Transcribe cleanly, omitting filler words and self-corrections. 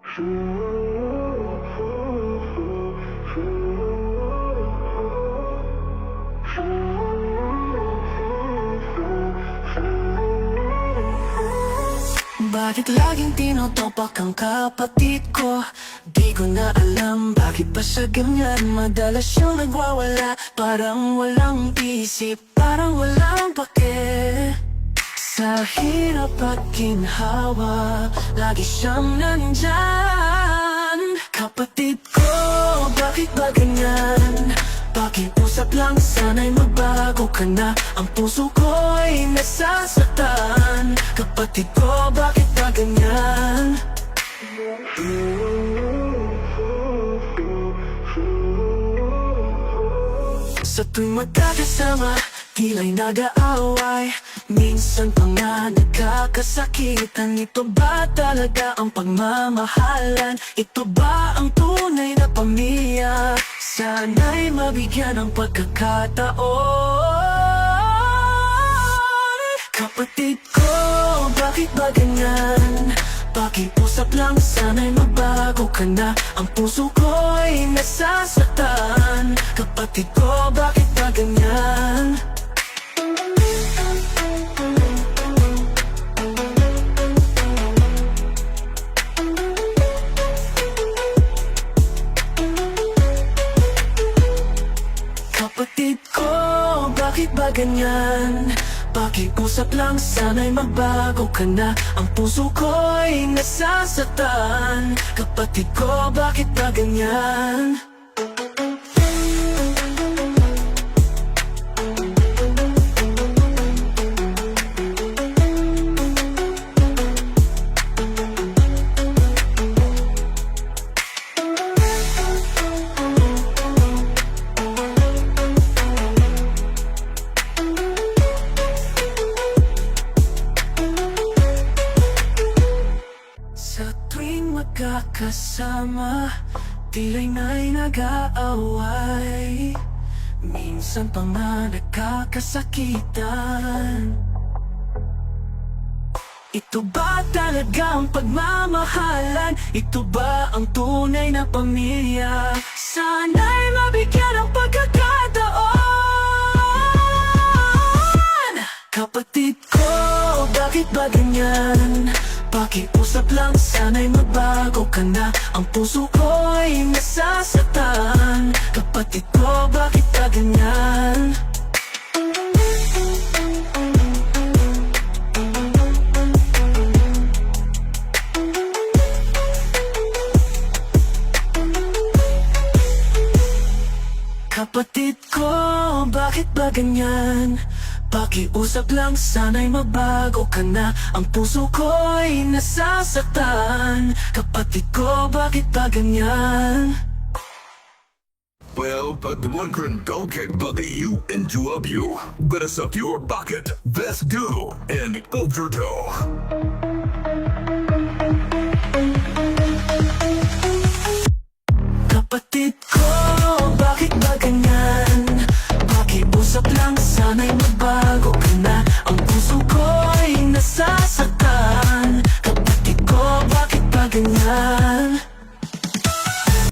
Bakit laging tinotopak ang kapatid ko? Di ko na alam bakit pa siya ganyan. Madalas siyang nagwawala, parang walang isip, parang walang pake. Sa hirap at ginhawa, lagi siyang nandyan. Kapatid ko, bakit ba ganyan? Pakiusap lang, sana'y magbago ka na. Ang puso ko'y nasasaktan. Kapatid ko, bakit ba ganyan? Sa tuwing magkakasama, tila'y nag-aaway. Minsan pa nga nagkakasakitan. Ito ba talaga ang pagmamahalan? Ito ba ang tunay na pamilya? Sana'y mabigyan ng pagkakataon. Kapatid ko, bakit ba ganyan? Pakiusap lang, sana'y magbago ka na. Ang puso ko'y nasasaktan. Kapatid ko, bakit ba ganyan? Kapatid ko, bakit ba ganyan? Pakiusap lang, sana'y magbago ka na. Ang puso ko'y nasasaktan. Kapatid ko, bakit ba ganyan? Sa tuwing magkakasama, tila'y nag-aaway. Minsan pa nga nagkakasakitan. Ito ba talaga ang pagmamahalan? Ito ba ang tunay na pamilya? Sana'y mabigyan ng pagkakataon. Kapatid ko, bakit ba ganyan? Pakiusap lang, sana'y magbago ka na. Ang puso ko'y nasasaktan. Kapatid ko, bakit ba ganyan? Kapatid ko, bakit ba ganyan? Pakiusap lang, sana'y magbago ka na. Ang puso ko'y nasasaktan. Kapatid ko, bakit ba ganyan? Well, but the one couldn't go get buggy you into a view. Let us up your bucket, best do, and overdo. Kapatid ko, bakit ba ganyan? Pakiusap lang, sana'y magbago ka na. Ang puso ko'y nasasaktan. Kapatid ko, bakit ba ganyan?